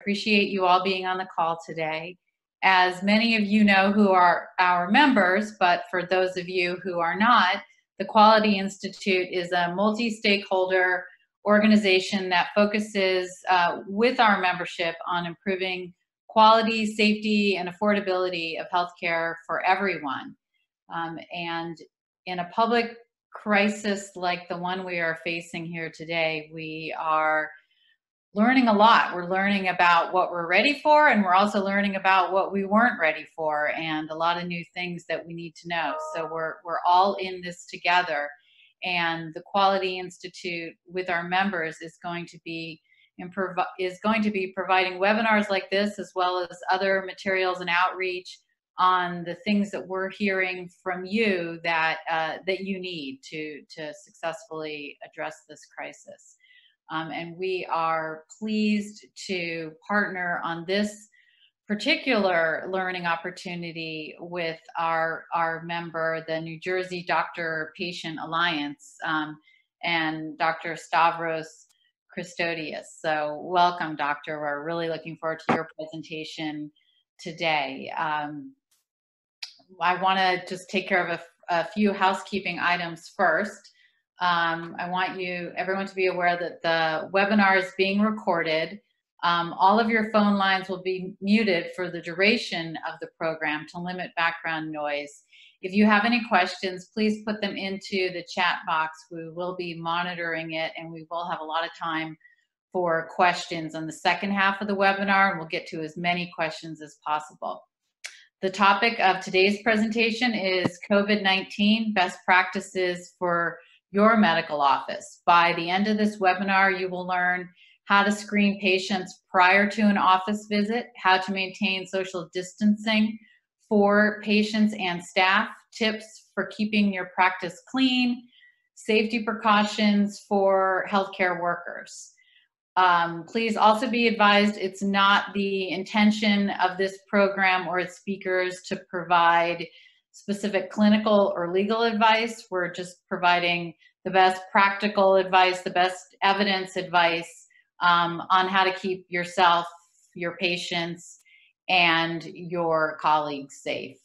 appreciate you all being on the call today. As many of you know who are our members, but for those of you who are not, the Quality Institute is a multi-stakeholder organization that focuses with our membership on improving quality, safety, and affordability of healthcare for everyone. And in a public crisis like the one we are facing here today, we are learning a lot. We're learning about what we're ready for, and we're also learning about what we weren't ready for, and a lot of new things that we need to know. So we're all in this together, and the Quality Institute with our members is going to be providing webinars like this, as well as other materials and outreach on the things that we're hearing from you that that you need to successfully address this crisis. And we are pleased to partner on this particular learning opportunity with our member, the New Jersey Doctor-Patient Alliance, and Dr. Stavros Christodius. So welcome, Doctor. We're really looking forward to your presentation today. I want to just take care of a few housekeeping items first. I want everyone to be aware that the webinar is being recorded. All of your phone lines will be muted for the duration of the program to limit background noise. If you have any questions, please put them into the chat box. We will be monitoring it, and we will have a lot of time for questions on the second half of the webinar, and we'll get to as many questions as possible. The topic of today's presentation is COVID-19 best practices for your medical office. By the end of this webinar, you will learn how to screen patients prior to an office visit, how to maintain social distancing for patients and staff, tips for keeping your practice clean, safety precautions for healthcare workers. Please also be advised it's not the intention of this program or its speakers to provide specific clinical or legal advice. We're just providing the best practical advice, the best evidence advice on how to keep yourself, your patients, and your colleagues safe.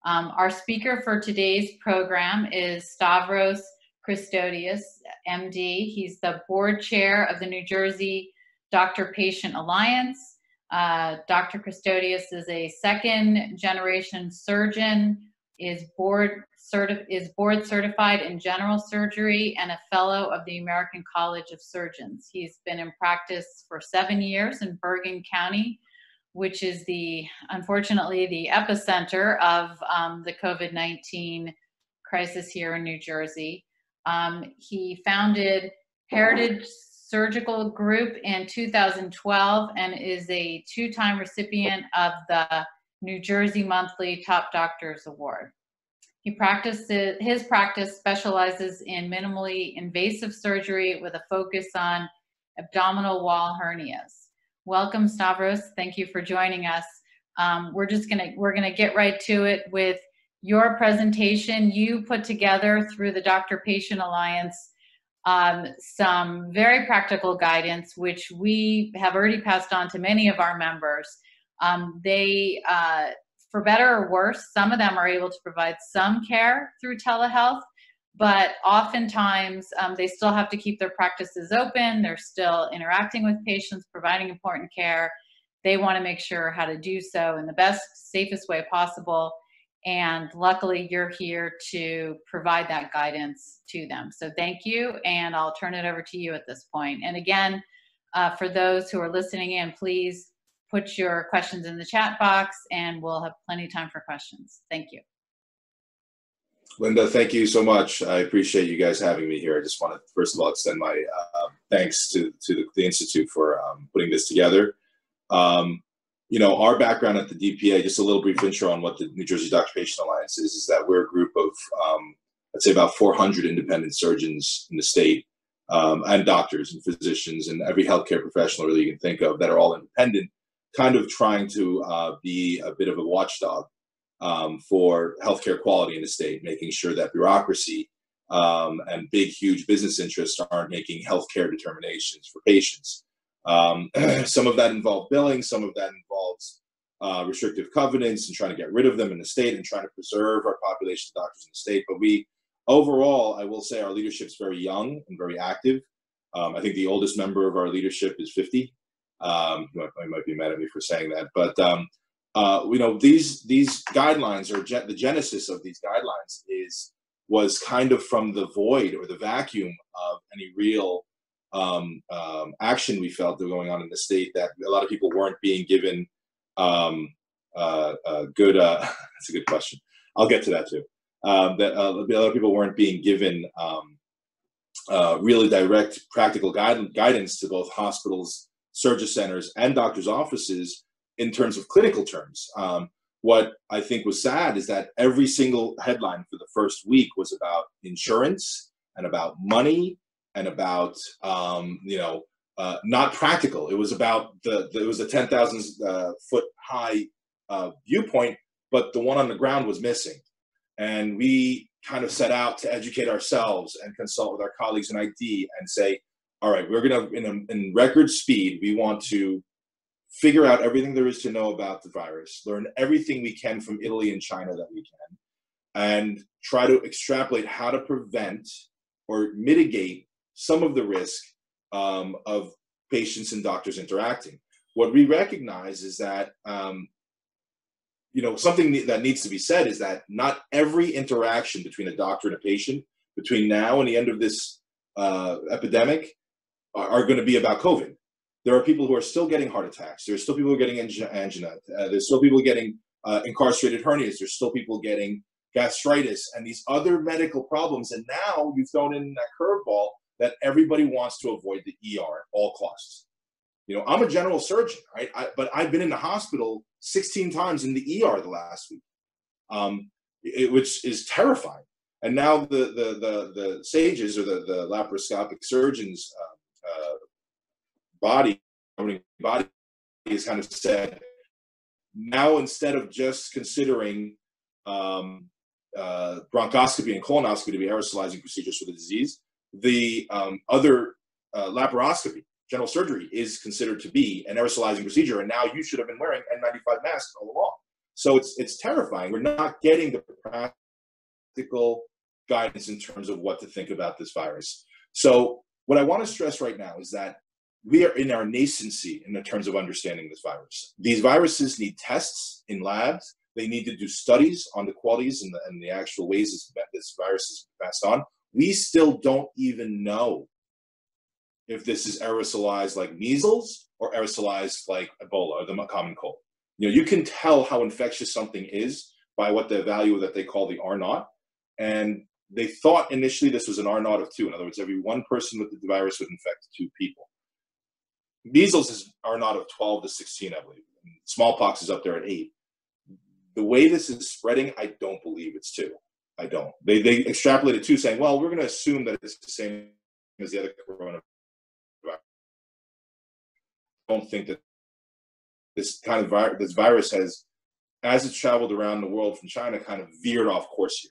Our speaker for today's program is Stavros Christodius, MD. He's the board chair of the New Jersey Doctor-Patient Alliance. Dr. Christodius is a second-generation surgeon, is board certified in general surgery, and a fellow of the American College of Surgeons. He's been in practice for 7 years in Bergen County, which is unfortunately the epicenter of the COVID-19 crisis here in New Jersey. He founded Heritage Surgical Group in 2012 and is a two-time recipient of the New Jersey Monthly Top Doctors Award. His practice specializes in minimally invasive surgery with a focus on abdominal wall hernias. Welcome, Stavros. Thank you for joining us. We're gonna get right to it with your presentation. You put together through the Doctor-Patient Alliance some very practical guidance, which we have already passed on to many of our members. For better or worse, some of them are able to provide some care through telehealth, but oftentimes they still have to keep their practices open. They're still interacting with patients, providing important care. They want to make sure how to do so in the best, safest way possible. And luckily, you're here to provide that guidance to them. So thank you, and I'll turn it over to you at this point. And again, for those who are listening in, please put your questions in the chat box, and we'll have plenty of time for questions. Thank you. Linda, thank you so much. I appreciate you guys having me here. I just want to, first of all, extend my thanks to the Institute for putting this together. You know, our background at the DPA, just a little brief intro on what the New Jersey Doctor-Patient Alliance is that we're a group of, I'd say about 400 independent surgeons in the state, and doctors and physicians and every healthcare professional really you can think of that are all independent, kind of trying to be a bit of a watchdog for healthcare quality in the state, making sure that bureaucracy and big, huge business interests aren't making healthcare determinations for patients. Some of that involved billing, some of that involves restrictive covenants and trying to get rid of them in the state and trying to preserve our population of doctors in the state. But overall, I will say our leadership is very young and very active. I think the oldest member of our leadership is 50. You might be mad at me for saying that, but these guidelines, or the genesis of these guidelines, was kind of from the void or the vacuum of any real action we felt going on in the state, that a lot of people weren't being given good. That's a good question. I'll get to that too. That a lot of people weren't being given really direct practical guidance to both hospitals, surgery centers, and doctors' offices in terms of clinical terms. What I think was sad is that every single headline for the first week was about insurance and about money and about not practical. It was about it was a 10,000 foot high viewpoint, but the one on the ground was missing. And we kind of set out to educate ourselves and consult with our colleagues in ID and say, all right, we're going to, in record speed, we want to figure out everything there is to know about the virus, learn everything we can from Italy and China that we can, and try to extrapolate how to prevent or mitigate some of the risk of patients and doctors interacting. What we recognize is that, something that needs to be said is that not every interaction between a doctor and a patient between now and the end of this epidemic are going to be about COVID. There are people who are still getting heart attacks. There's still people who are getting angina. There's still people getting incarcerated hernias. There's still people getting gastritis and these other medical problems. And now you've thrown in that curveball that everybody wants to avoid the ER at all costs. I'm a general surgeon, right? But I've been in the hospital 16 times in the ER the last week, which is terrifying. And now the SAGES, or the laparoscopic surgeons body has kind of said, now instead of just considering bronchoscopy and colonoscopy to be aerosolizing procedures for the disease, the other laparoscopy, general surgery, is considered to be an aerosolizing procedure, and now you should have been wearing N95 masks all along. So it's terrifying. We're not getting the practical guidance in terms of what to think about this virus. So what I want to stress right now is that we are in our nascency in the terms of understanding this virus. These viruses need tests in labs. They need to do studies on the qualities and the actual ways this virus is passed on. We still don't even know if this is aerosolized like measles or aerosolized like Ebola, or the common cold. You can tell how infectious something is by what the value that they call the R naught. And they thought initially this was an R naught of 2. In other words, every one person with the virus would infect 2 people. Measles is R naught of 12 to 16, I believe. And smallpox is up there at 8. The way this is spreading, I don't believe it's 2. I don't. They extrapolated 2, saying, well, we're going to assume that it's the same as the other coronavirus. I don't think that this virus has, as it's traveled around the world from China, kind of veered off course here.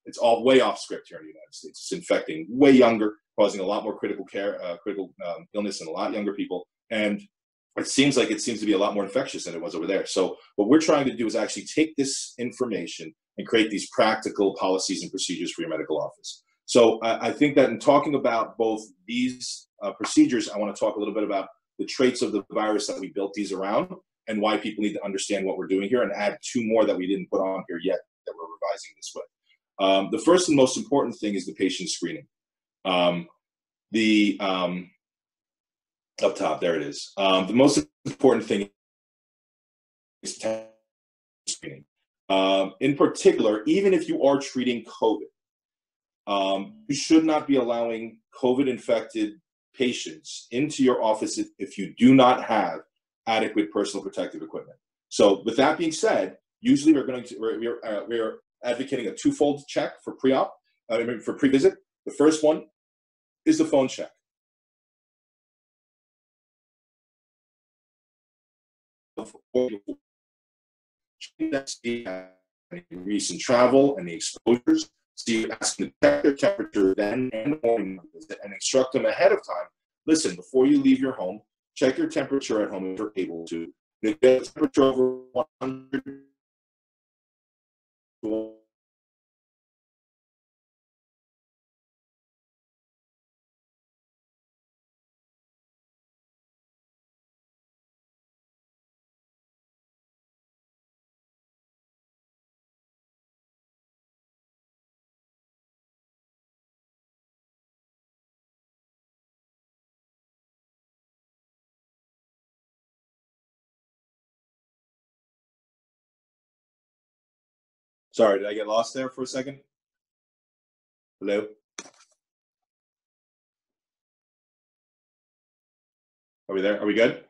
It's all way off script here in the United States. It's infecting way younger, causing a lot more critical illness in a lot younger people. And it seems to be a lot more infectious than it was over there. So what we're trying to do is actually take this information and create these practical policies and procedures for your medical office. So I think that in talking about both these procedures, I want to talk a little bit about the traits of the virus that we built these around and why people need to understand what we're doing here, and add 2 more that we didn't put on here yet that we're revising this with. The first and most important thing is the patient screening. Up top, there it is. The most important thing is screening. In particular, even if you are treating COVID, you should not be allowing COVID-infected patients into your office if you do not have adequate personal protective equipment. So with that being said, usually we're advocating a 2-fold check for pre-op, for pre-visit. The first one is the phone check. Any recent travel and the exposures. So you ask them to check their temperature then and the morning visit and instruct them ahead of time. Listen, before you leave your home, check your temperature at home if you're able to. If you get a temperature over 100, sorry, did I get lost there for a second? Hello? Are we there? Are we good?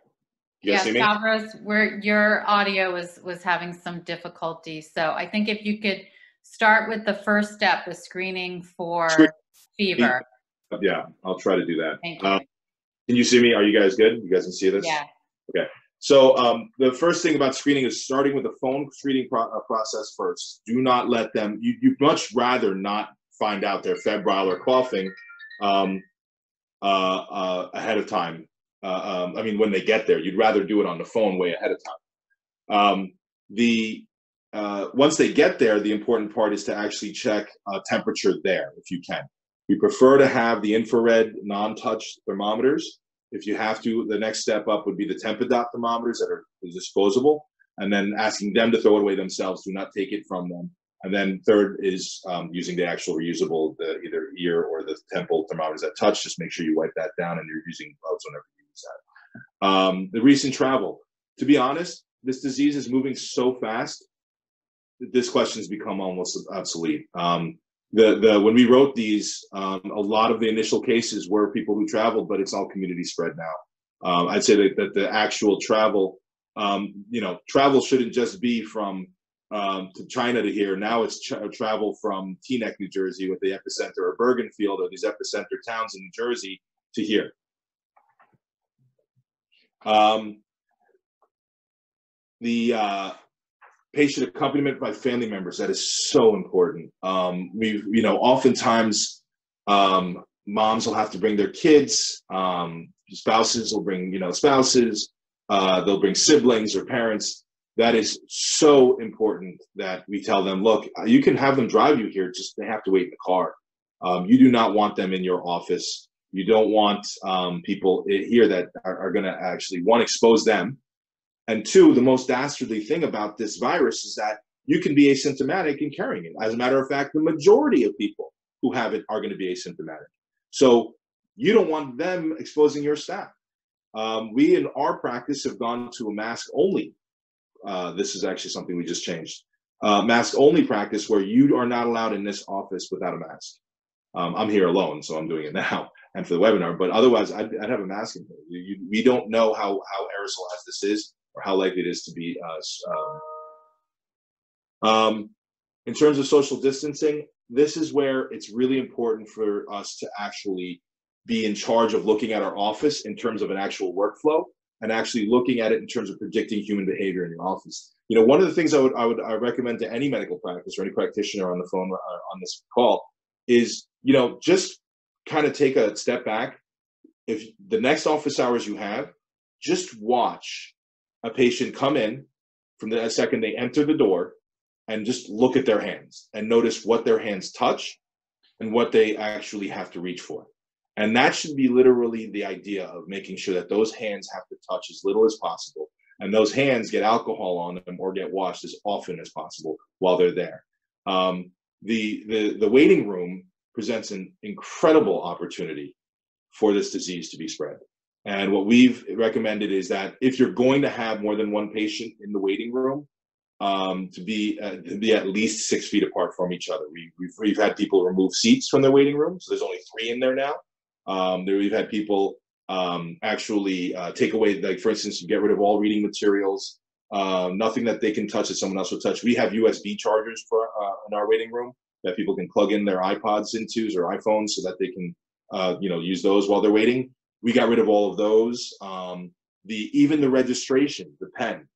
You guys Yeah, see me? Stavros, your audio was having some difficulty. So I think if you could start with the first step, the screening for fever. Yeah, I'll try to do that. Thank you. Can you see me? Are you guys good? You guys can see this? Yeah. Okay. So the first thing about screening is starting with the phone screening process first. Do not let them, you'd much rather not find out they're febrile or coughing ahead of time. I mean, when they get there, you'd rather do it on the phone way ahead of time. Once they get there, the important part is to actually check temperature there if you can. We prefer to have the infrared non-touch thermometers. If you have to, the next step up would be the Tempodot thermometers that are disposable, and then asking them to throw it away themselves. Do not take it from them. And then third is using the actual reusable, the either ear or the temple thermometers that touch. Just make sure you wipe that down and you're using gloves whenever you use that. The recent travel. To be honest, this disease is moving so fast. This question has become almost obsolete. When we wrote these, a lot of the initial cases were people who traveled, but it's all community spread now. I'd say that the actual travel, travel shouldn't just be from to China to here. Now it's travel from Teaneck, New Jersey, with the epicenter, or Bergenfield, or these epicenter towns in New Jersey, to here. Patient accompaniment by family members, that is so important. Oftentimes moms will have to bring their kids, spouses will bring, spouses, they'll bring siblings or parents. That is so important that we tell them, look, you can have them drive you here, just they have to wait in the car. You do not want them in your office. You don't want people here that are gonna actually, one, expose them, and two, the most dastardly thing about this virus is that you can be asymptomatic and carrying it. As a matter of fact, the majority of people who have it are going to be asymptomatic. So you don't want them exposing your staff. We in our practice have gone to a mask only. This is actually something we just changed. Mask only practice where you are not allowed in this office without a mask. I'm here alone, so I'm doing it now and for the webinar, but otherwise I'd have a mask in here. We don't know how aerosol as this is, or how likely it is to be in terms of social distancing. This is where it's really important for us to actually be in charge of looking at our office in terms of an actual workflow, and actually looking at it in terms of predicting human behavior in your office. One of the things I would recommend to any medical practice or any practitioner on the phone on this call is, just kind of take a step back. If the next office hours you have, just watch a patient come in from the second they enter the door, and just look at their hands and notice what their hands touch and what they actually have to reach for. And that should be literally the idea of making sure that those hands have to touch as little as possible, and those hands get alcohol on them or get washed as often as possible while they're there. The waiting room presents an incredible opportunity for this disease to be spread. And what we've recommended is that if you're going to have more than one patient in the waiting room, to be at least 6 feet apart from each other. We've had people remove seats from their waiting room, so there's only 3 in there now. We've had people actually take away, like for instance, get rid of all reading materials, nothing that they can touch that someone else will touch. We have USB chargers for in our waiting room that people can plug in their iPods into or iPhones so that they can use those while they're waiting. We got rid of all of those. Even the registration, the pen,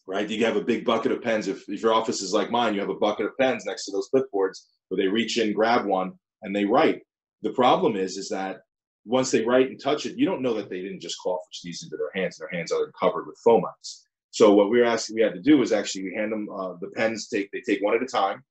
right? You have a big bucket of pens. If your office is like mine, you have a bucket of pens next to those clipboards where they reach in, grab one, and they write. The problem is that once they write and touch it, you don't know that they didn't just cough or sneeze into their hands. Their hands are covered with fomites. So what we had to do is actually we hand them the pens. They take one at a time.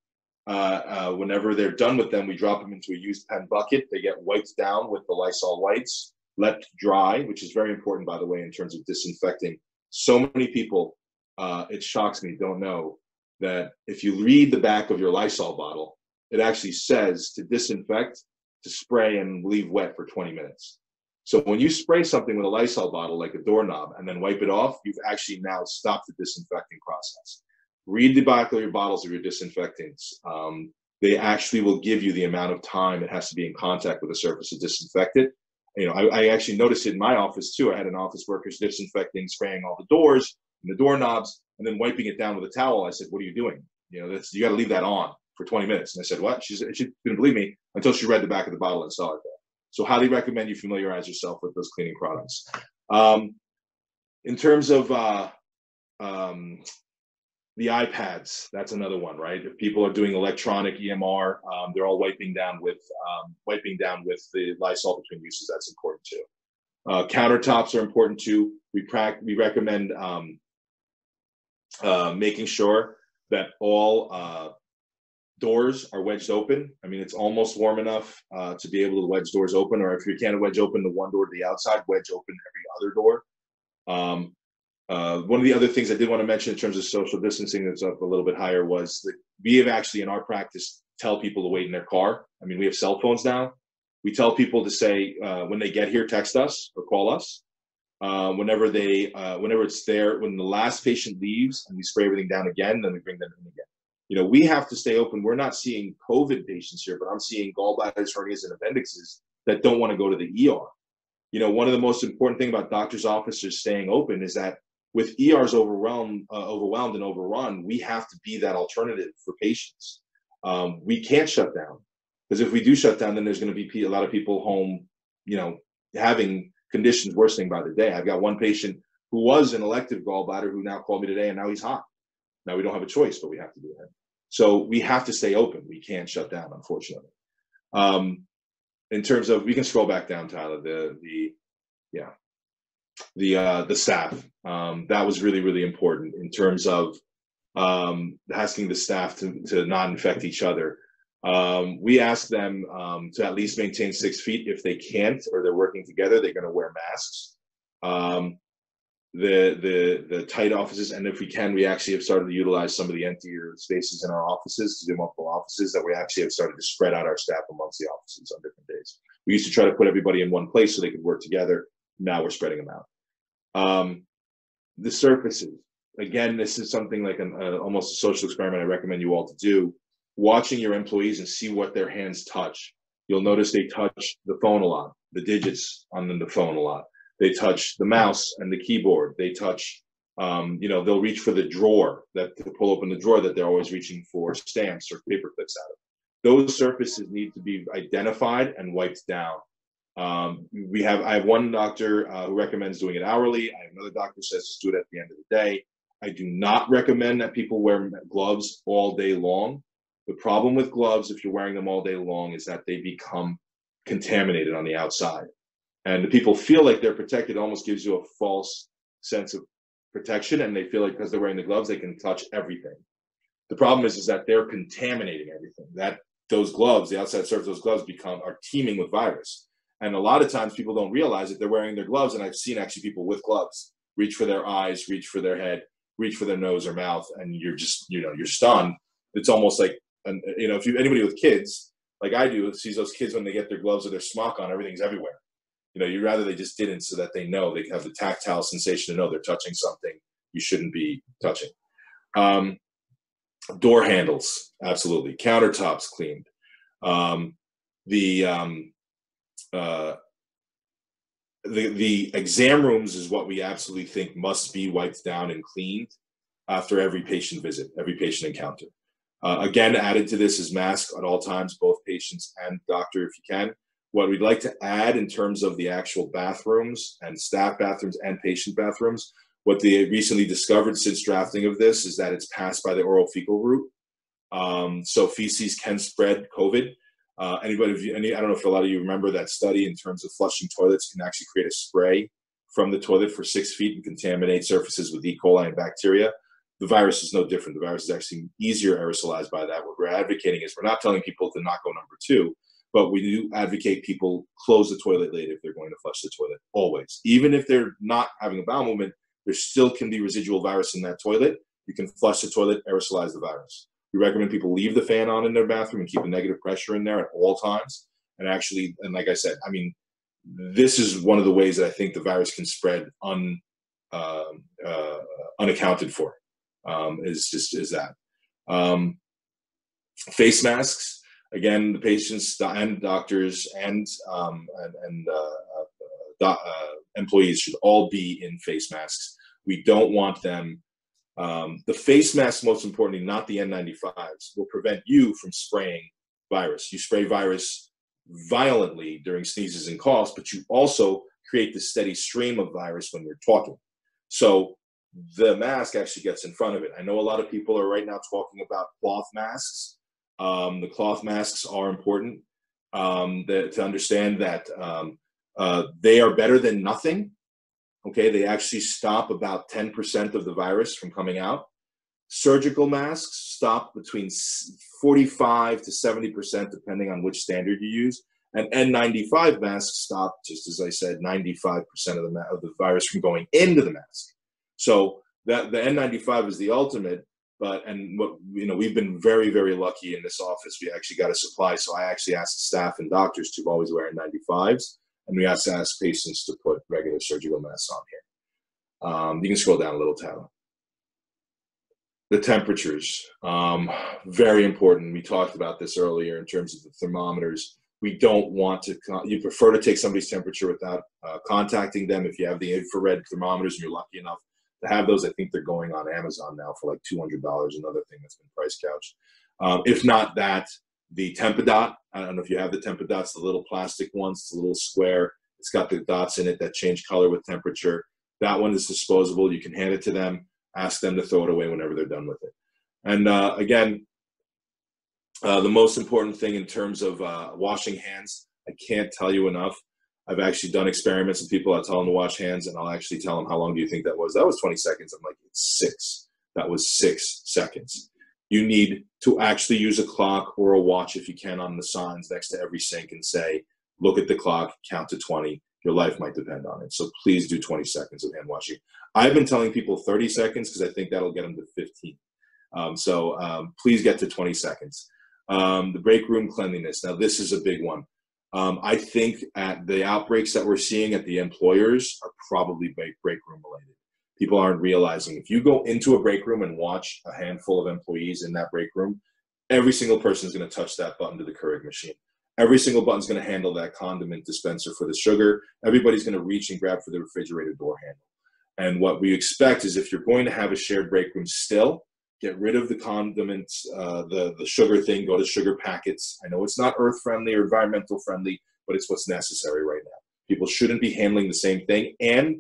Whenever they're done with them, we drop them into a used pen bucket. They get wiped down with the Lysol wipes, let dry, which is very important, by the way, in terms of disinfecting. So many people, it shocks me, don't know that if you read the back of your Lysol bottle, it actually says to disinfect, to spray and leave wet for 20 minutes. So when you spray something with a Lysol bottle, like a doorknob, and then wipe it off, you've actually now stopped the disinfecting process. Read the back of your bottles of your disinfectants. They actually will give you the amount of time it has to be in contact with the surface to disinfect it. You know, I actually noticed it in my office too. I had an office worker disinfecting, spraying all the doors and the doorknobs, and then wiping it down with a towel. I said, "What are you doing? You know, you got to leave that on for 20 minutes." And I said, "What?" She didn't believe me until she read the back of the bottle and saw it there. So highly recommend you familiarize yourself with those cleaning products. In terms of the iPads, that's another one, right? If people are doing electronic EMR, they're all wiping down with the Lysol between uses. That's important too. Countertops are important too. We recommend making sure that all doors are wedged open. I mean, it's almost warm enough to be able to wedge doors open, or if you can't wedge open the one door to the outside, wedge open every other door. One of the other things I did want to mention in terms of social distancing that's up a little bit higher was that we have actually in our practice tell people to wait in their car. I mean, we have cell phones now. We tell people to say, when they get here, text us or call us. Whenever it's there, when the last patient leaves and we spray everything down again, then we bring them in again. You know, we have to stay open. We're not seeing COVID patients here, but I'm seeing gallbladders, hernias, and appendixes that don't want to go to the ER. You know, one of the most important things about doctors' offices staying open is that with ERs overwhelmed and overrun, we have to be that alternative for patients. We can't shut down, because if we do shut down, then there's going to be a lot of people home, you know, having conditions worsening by the day. I've got one patient who was an elective gallbladder who now called me today, and now he's hot. Now we don't have a choice, but we have to do it. So we have to stay open. We can't shut down, unfortunately. In terms of, we can scroll back down, Tyler. The staff. That was really, really important in terms of asking the staff to not infect each other. We ask them to at least maintain 6 feet. If they can't, or they're working together, they're going to wear masks. The tight offices, and if we can, we actually have started to utilize some of the emptier spaces in our offices to do multiple offices, that we actually have started to spread out our staff amongst the offices on different days. We used to try to put everybody in one place so they could work together. Now we're spreading them out. The surfaces, again, this is something like almost a social experiment I recommend you all to do. Watching your employees and see what their hands touch. You'll notice they touch the phone a lot, the digits on the phone a lot. They touch the mouse and the keyboard. They touch, they'll reach for the drawer, to pull open the drawer that they're always reaching for stamps or paper clips out of. Those surfaces need to be identified and wiped down. I have one doctor who recommends doing it hourly. I have another doctor who says just do it at the end of the day. I do not recommend that people wear gloves all day long. The problem with gloves, if you're wearing them all day long, is that they become contaminated on the outside. And the people feel like they're protected. It almost gives you a false sense of protection, and they feel like because they're wearing the gloves, they can touch everything. The problem is that they're contaminating everything. That those gloves, the outside surface of those gloves are teeming with virus. And a lot of times people don't realize that they're wearing their gloves, and I've seen actually people with gloves reach for their eyes, reach for their head, reach for their nose or mouth, and you're just, you're stunned. It's almost like, if anybody with kids, like I do, sees those kids when they get their gloves or their smock on, everything's everywhere. You'd rather they just didn't, so that they know, they have the tactile sensation to know they're touching something you shouldn't be touching. Door handles, absolutely. Countertops cleaned. The exam rooms is what we absolutely think must be wiped down and cleaned after every patient visit, every patient encounter. Again, added to this is masks at all times, both patients and doctor if you can. What we'd like to add in terms of the actual bathrooms and staff bathrooms and patient bathrooms, what they recently discovered since drafting of this is that it's passed by the oral fecal route. So feces can spread COVID. Anybody, I don't know if a lot of you remember that study in terms of flushing toilets can actually create a spray from the toilet for 6 feet and contaminate surfaces with E. coli and bacteria. The virus is no different. The virus is actually easier aerosolized by that. What we're advocating is we're not telling people to not go number 2, but we do advocate people close the toilet lid if they're going to flush the toilet, always. Even if they're not having a bowel movement, there still can be residual virus in that toilet. You can flush the toilet, aerosolize the virus. We recommend people leave the fan on in their bathroom and keep a negative pressure in there at all times. And actually, and like I said, I mean, this is one of the ways that I think the virus can spread unaccounted for, is that. Face masks, again, the patients and doctors and employees should all be in face masks. We don't want them. The face mask, most importantly, not the N95s, will prevent you from spraying virus. You spray virus violently during sneezes and coughs, but you also create the steady stream of virus when you're talking. So the mask actually gets in front of it. I know a lot of people are right now talking about cloth masks. The cloth masks are important to understand that they are better than nothing. Okay, they actually stop about 10% of the virus from coming out. Surgical masks stop between 45 to 70%, depending on which standard you use. And N95 masks stop, just as I said, 95% of the virus from going into the mask. So that the N95 is the ultimate. We've been very, very lucky in this office. We actually got a supply. So I actually asked staff and doctors to always wear N95s. And we have to ask patients to put regular surgical masks on here. You can scroll down a little, Tyler. The temperatures, very important. We talked about this earlier in terms of the thermometers. We don't want to, you prefer to take somebody's temperature without contacting them. If you have the infrared thermometers and you're lucky enough to have those, I think they're going on Amazon now for like $200, another thing that's been price gouged. If not that, the Tempadot, I don't know if you have the Tempadots, the little plastic ones, it's a little square. It's got the dots in it that change color with temperature. That one is disposable. You can hand it to them, ask them to throw it away whenever they're done with it. And again, the most important thing in terms of washing hands, I can't tell you enough. I've actually done experiments with people. I'll tell them to wash hands, and I'll actually tell them, how long do you think that was? That was 20 seconds. I'm like, it's 6. That was 6 seconds. You need to actually use a clock or a watch, if you can, on the signs next to every sink and say, look at the clock, count to 20. Your life might depend on it. So please do 20 seconds of hand washing. I've been telling people 30 seconds because I think that'll get them to 15. Please get to 20 seconds. The break room cleanliness. Now, this is a big one. I think at the outbreaks that we're seeing at the employers are probably break room related. People aren't realizing if you go into a break room and watch a handful of employees in that break room, every single person is going to touch that button to the Keurig machine. Every single button is going to handle that condiment dispenser for the sugar. Everybody's going to reach and grab for the refrigerator door handle. And what we expect is if you're going to have a shared break room still, get rid of the condiments, the sugar thing, go to sugar packets. I know it's not earth friendly or environmental friendly, but it's what's necessary right now. People shouldn't be handling the same thing. And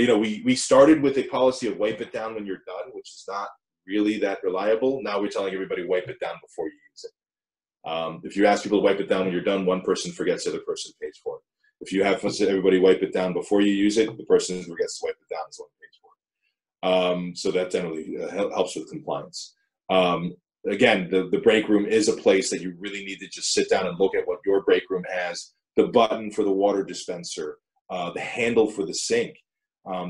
we started with a policy of wipe it down when you're done, which is not really that reliable. Now we're telling everybody wipe it down before you use it. If you ask people to wipe it down when you're done, one person forgets, the other person pays for it. If you have everybody wipe it down before you use it, the person who forgets to wipe it down is the one who pays for it. So that generally helps with compliance. Again, the break room is a place that you really need to just sit down and look at what your break room has. The button for the water dispenser, the handle for the sink.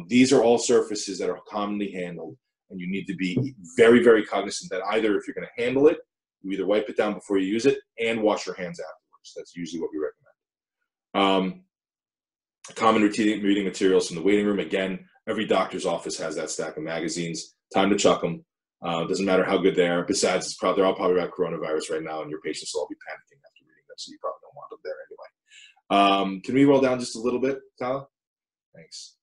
These are all surfaces that are commonly handled, and you need to be very, very cognizant that either if you're going to handle it, you either wipe it down before you use it and wash your hands afterwards. That's usually what we recommend. Common reading materials from the waiting room. Again, every doctor's office has that stack of magazines. Time to chuck them. Doesn't matter how good they are. Besides, they're all probably about coronavirus right now, and your patients will all be panicking after reading them, so you probably don't want them there anyway. Can we roll down just a little bit, Tyler? Thanks.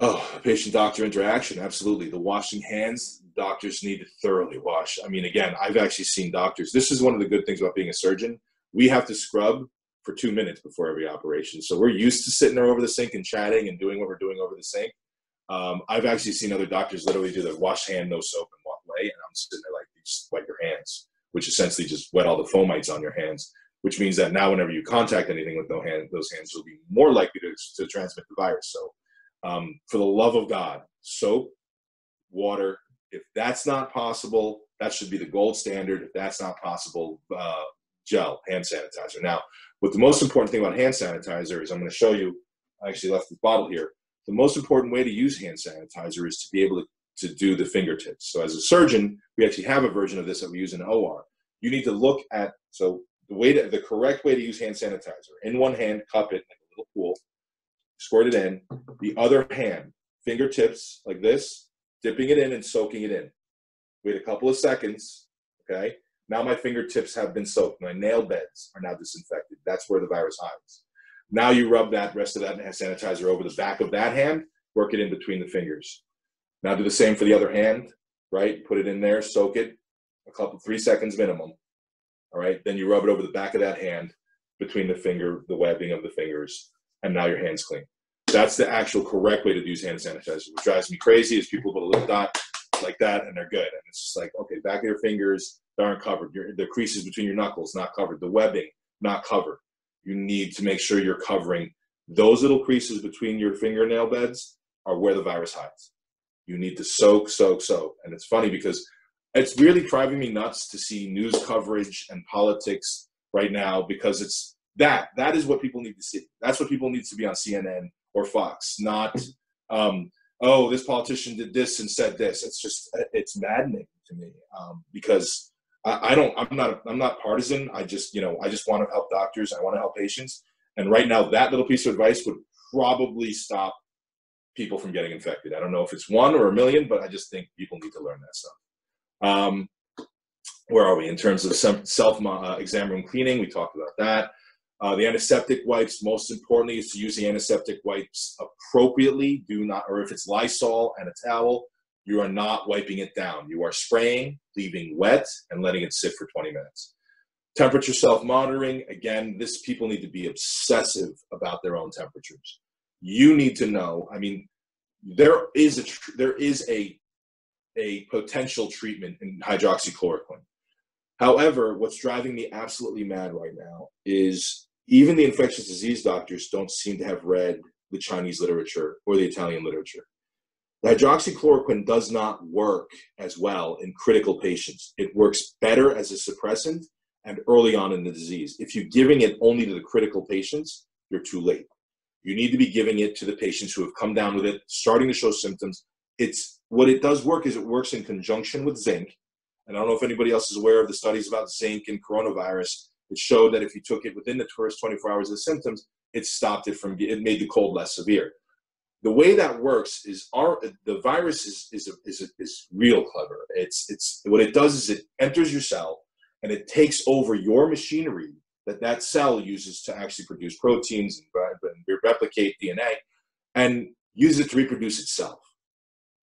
Oh, patient-doctor interaction, absolutely. The washing hands, doctors need to thoroughly wash. I mean, again, I've actually seen doctors. This is one of the good things about being a surgeon. We have to scrub for 2 minutes before every operation. So we're used to sitting there over the sink and chatting and doing what we're doing over the sink. I've actually seen other doctors literally do the wash hand, no soap, and walk away. And I'm sitting there like, just wipe your hands. which essentially just wet all the fomites on your hands, which means that now whenever you contact anything with those hands will be more likely to transmit the virus. So for the love of God, soap, water, if that's not possible, that should be the gold standard. If that's not possible, gel, hand sanitizer. Now, what the most important thing about hand sanitizer is, I'm going to show you, I actually left the bottle here. The most important way to use hand sanitizer is to be able to do the fingertips. So as a surgeon, we actually have a version of this that we use in OR. You need to look at, so the correct way to use hand sanitizer, in one hand, cup it like a little pool, squirt it in. The other hand, fingertips like this, dipping it in and soaking it in. Wait a couple of seconds, okay? Now my fingertips have been soaked. My nail beds are now disinfected. That's where the virus hides. Now you rub that rest of that hand sanitizer over the back of that hand, work it in between the fingers. Now do the same for the other hand, right? Put it in there, soak it, 3 seconds minimum, all right? Then you rub it over the back of that hand, between the webbing of the fingers, and now your hand's clean. That's the actual correct way to use hand sanitizer. What drives me crazy is people put a little dot like that and they're good. And it's just like, okay, back of your fingers, they aren't covered. The creases between your knuckles, not covered. The webbing, not covered. You need to make sure you're covering those little creases between your fingernail beds are where the virus hides. You need to soak, soak, soak. And it's funny because it's really driving me nuts to see news coverage and politics right now, because it's that is what people need to see. That's what people need to be on CNN or Fox, not, oh, this politician did this and said this. It's maddening to me, because I'm not partisan. I just want to help doctors. I want to help patients. And right now, that little piece of advice would probably stop people from getting infected. I don't know if it's 1 or 1 million, but I just think people need to learn that stuff. Where are we in terms of self-exam room cleaning? We talked about that. The antiseptic wipes, most importantly, is to use the antiseptic wipes appropriately. Or if it's Lysol and a towel, you are not wiping it down. You are spraying, leaving wet, and letting it sit for 20 minutes. Temperature self-monitoring, again, people need to be obsessive about their own temperatures. You need to know, I mean, there is a potential treatment in hydroxychloroquine. However, what's driving me absolutely mad right now is even the infectious disease doctors don't seem to have read the Chinese literature or the Italian literature. The hydroxychloroquine does not work as well in critical patients. It works better as a suppressant and early on in the disease. If you're giving it only to the critical patients, you're too late. You need to be giving it to the patients who have come down with it, starting to show symptoms. What it does work is it works in conjunction with zinc. And I don't know if anybody else is aware of the studies about zinc and coronavirus. It showed that if you took it within the first 24 hours of the symptoms, it made the cold less severe. The way that works is the virus is real clever. What it does is it enters your cell and it takes over your machinery that cell uses to actually produce proteins and replicate DNA, and use it to reproduce itself,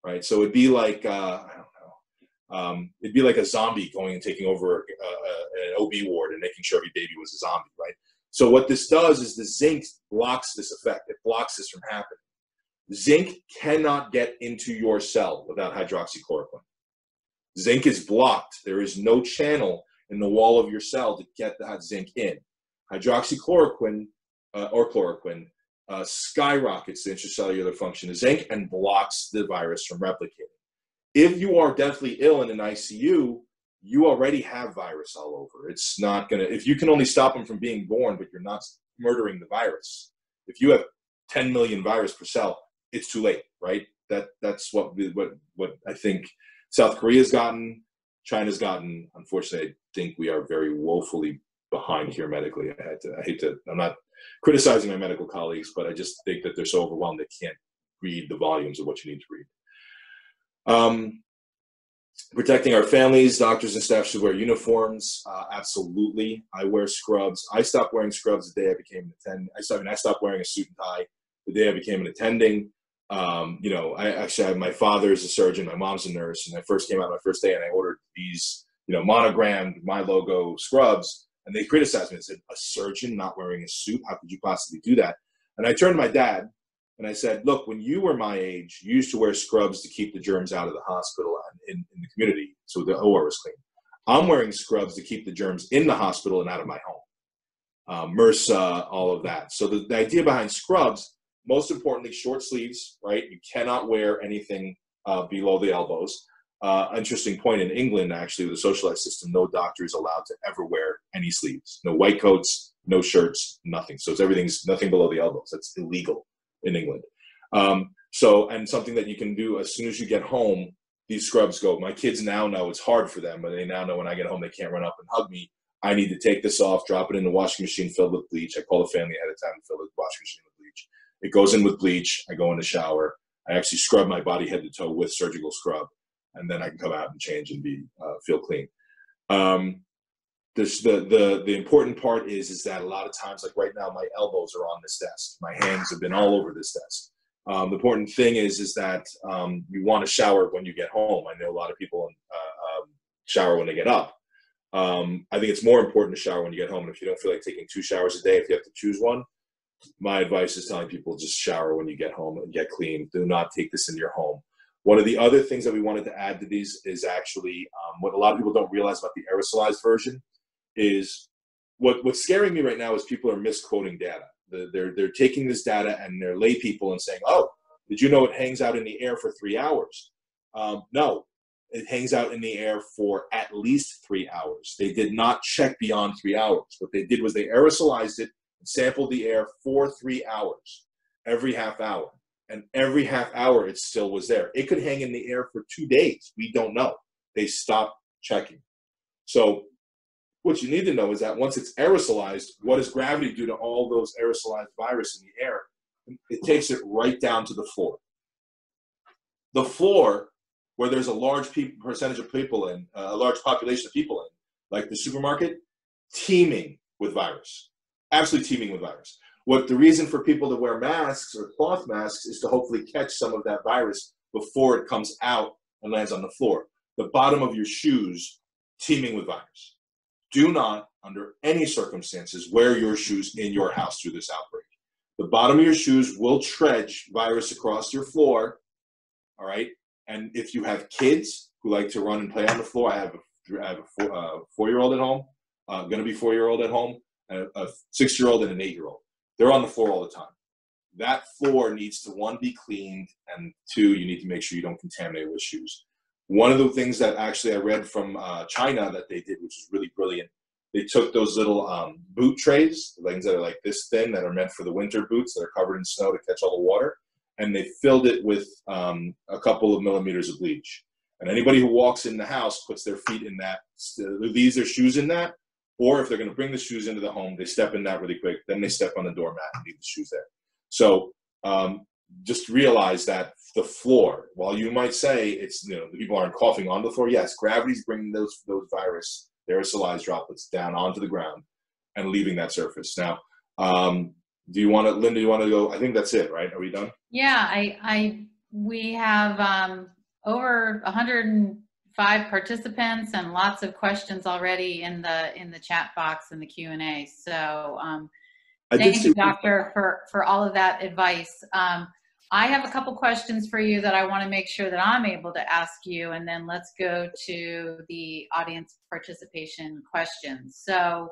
right? So it'd be like, it'd be like a zombie going and taking over an OB ward and making sure every baby was a zombie, right? So what this does is the zinc blocks this effect. It blocks this from happening. Zinc cannot get into your cell without hydroxychloroquine. Zinc is blocked. There is no channel in the wall of your cell to get that zinc in. Hydroxychloroquine or chloroquine skyrockets the intracellular function of zinc and blocks the virus from replicating. If you are deathly ill in an ICU, you already have virus all over. It's not gonna, if you can only stop them from being born, but you're not murdering the virus. If you have 10 million virus per cell, it's too late, right? That's what I think South Korea's gotten, China's gotten. Unfortunately, I think we are very woefully behind here medically. I'm not criticizing my medical colleagues, but I just think that they're so overwhelmed they can't read the volumes of what you need to read. Protecting our families, doctors and staff should wear uniforms. Absolutely. I wear scrubs. I stopped wearing scrubs the day I became an attending. I stopped wearing a suit and tie the day I became an attending. My father is a surgeon, my mom's a nurse, and I first came out my first day and I ordered these, monogrammed, my logo scrubs, and they criticized me and said, a surgeon not wearing a suit? How could you possibly do that? And I turned to my dad and I said, look, when you were my age, you used to wear scrubs to keep the germs out of the hospital and in the community so the OR was clean. I'm wearing scrubs to keep the germs in the hospital and out of my home. MRSA, all of that. So the idea behind scrubs, most importantly, short sleeves, right? You cannot wear anything below the elbows. Interesting point, in England, actually, with the socialized system, no doctor is allowed to ever wear any sleeves. No white coats, no shirts, nothing. So everything's nothing below the elbows. That's illegal in England. And something that you can do as soon as you get home, these scrubs go. My kids now know it's hard for them, but they now know when I get home, they can't run up and hug me. I need to take this off, drop it in the washing machine filled with bleach. I call the family ahead of time to fill the washing machine with bleach. It goes in with bleach. I go in the shower. I actually scrub my body head to toe with surgical scrub, and then I can come out and change and feel clean. The important part is that a lot of times, like right now, my elbows are on this desk. My hands have been all over this desk. The important thing is that you want to shower when you get home. I know a lot of people shower when they get up. I think it's more important to shower when you get home. And if you don't feel like taking 2 showers a day, if you have to choose one, my advice is telling people just shower when you get home and get clean. Do not take this into your home. One of the other things that we wanted to add to these is actually what a lot of people don't realize about the aerosolized version is what's scaring me right now is people are misquoting data. They're taking this data and they're lay people and saying, oh, did you know it hangs out in the air for 3 hours? No, it hangs out in the air for at least 3 hours. They did not check beyond 3 hours. What they did was they aerosolized it and sampled the air for 3 hours, every half hour. And every half hour, it still was there. It could hang in the air for 2 days. We don't know. They stopped checking. So what you need to know is that once it's aerosolized, what does gravity do to all those aerosolized virus in the air? It takes it right down to the floor. The floor, where there's a large percentage of people in, a large population of people in, like the supermarket, teeming with virus. Absolutely teeming with virus. What the reason for people to wear masks or cloth masks is to hopefully catch some of that virus before it comes out and lands on the floor. The bottom of your shoes, teeming with virus. Do not, under any circumstances, wear your shoes in your house through this outbreak. The bottom of your shoes will trudge virus across your floor, all right? And if you have kids who like to run and play on the floor, I have a 4-year-old at home, going to be 4-year-old at home, a 6-year-old and an 8-year-old. They're on the floor all the time. That floor needs to, 1, be cleaned, and 2, you need to make sure you don't contaminate it with shoes. One of the things that actually I read from China that they did, which is really brilliant, they took those little boot trays, things that are like this thin, that are meant for the winter boots that are covered in snow to catch all the water, and they filled it with a couple of millimeters of bleach. And anybody who walks in the house puts their feet in that, leaves their shoes in that, or if they're going to bring the shoes into the home, they step in that really quick, then they step on the doormat and leave the shoes there. So just realize that the floor, while you might say it's, the people aren't coughing on the floor, yes, gravity's bringing those virus, aerosolized droplets down onto the ground and leaving that surface. Now, Linda, do you want to go? I think that's it, right? Are we done? Yeah, we have over 105 participants and lots of questions already in the chat box and the Q&A. So thank you, Doctor, for all of that advice. I have a couple questions for you that I want to make sure that I'm able to ask you, and then let's go to the audience participation questions. So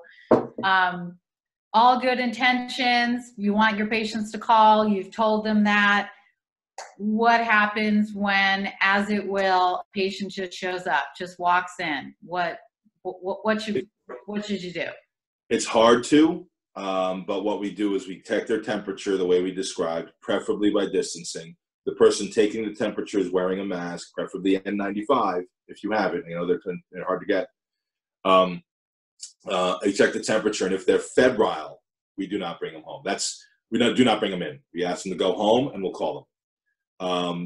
all good intentions. You want your patients to call. You've told them that. What happens when, as it will, a patient just shows up, just walks in? What should you do? It's hard to. But what we do is we check their temperature the way we described, preferably by distancing. The person taking the temperature is wearing a mask, preferably N95 if you have it. They're hard to get. You check the temperature, and if they're febrile, we do not bring them home. We do not bring them in. We ask them to go home, and we'll call them.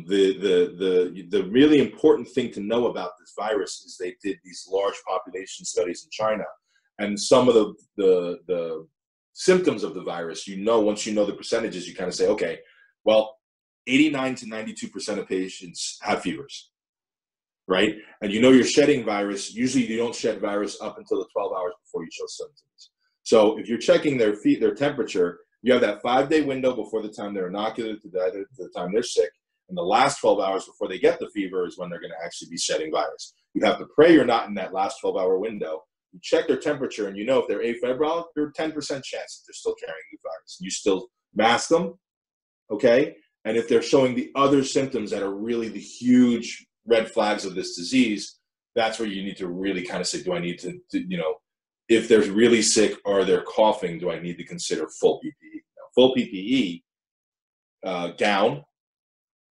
The really important thing to know about this virus is they did these large population studies in China, and some of the symptoms of the virus, once you know the percentages, you kind of say, okay, well, 89 to 92% of patients have fevers, right? And you're shedding virus. Usually you don't shed virus up until the 12 hours before you show symptoms. So if you're checking their temperature, you have that 5-day window before the time they're inoculated to the time they're sick. And the last 12 hours before they get the fever is when they're going to actually be shedding virus. You have to pray you're not in that last 12-hour window. You check their temperature, and you know if they're afebrile, you're 10% chance that they're still carrying the virus. You still mask them, okay? And if they're showing the other symptoms that are really the huge red flags of this disease, that's where you need to really kind of say, do I need to if they're really sick or they're coughing, do I need to consider full PPE? Now, full PPE, gown,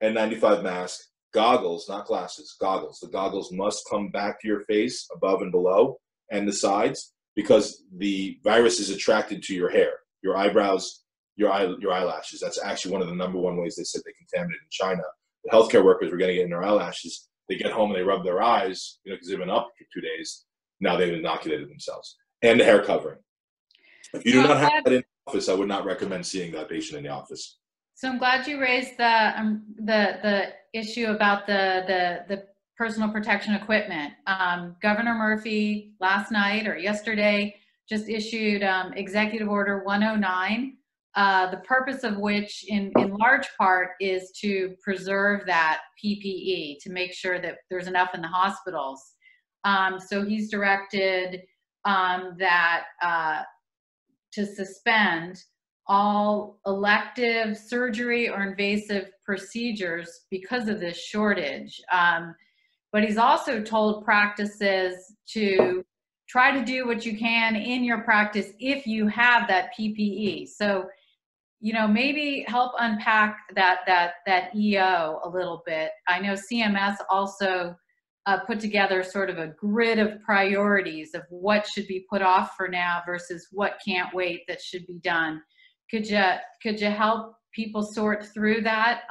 N95 mask, goggles, not glasses, goggles. The goggles must come back to your face, above and below, and the sides, because the virus is attracted to your hair, your eyebrows, your eyelashes. That's actually one of the #1 ways they said they contaminated in China. The healthcare workers were getting it in their eyelashes. They get home and they rub their eyes, because they've been up for 2 days. Now they've inoculated themselves. And the hair covering. If you do not have that in the office, I would not recommend seeing that patient in the office. So I'm glad you raised the issue about the personal protection equipment. Governor Murphy last night or yesterday just issued Executive Order 109, the purpose of which in large part is to preserve that PPE, to make sure that there's enough in the hospitals. So he's directed that to suspend all elective surgery or invasive procedures because of this shortage. But he's also told practices to try to do what you can in your practice if you have that PPE. So, maybe help unpack that EO a little bit. I know CMS also put together sort of a grid of priorities of what should be put off for now versus what can't wait that should be done. Could you help people sort through that?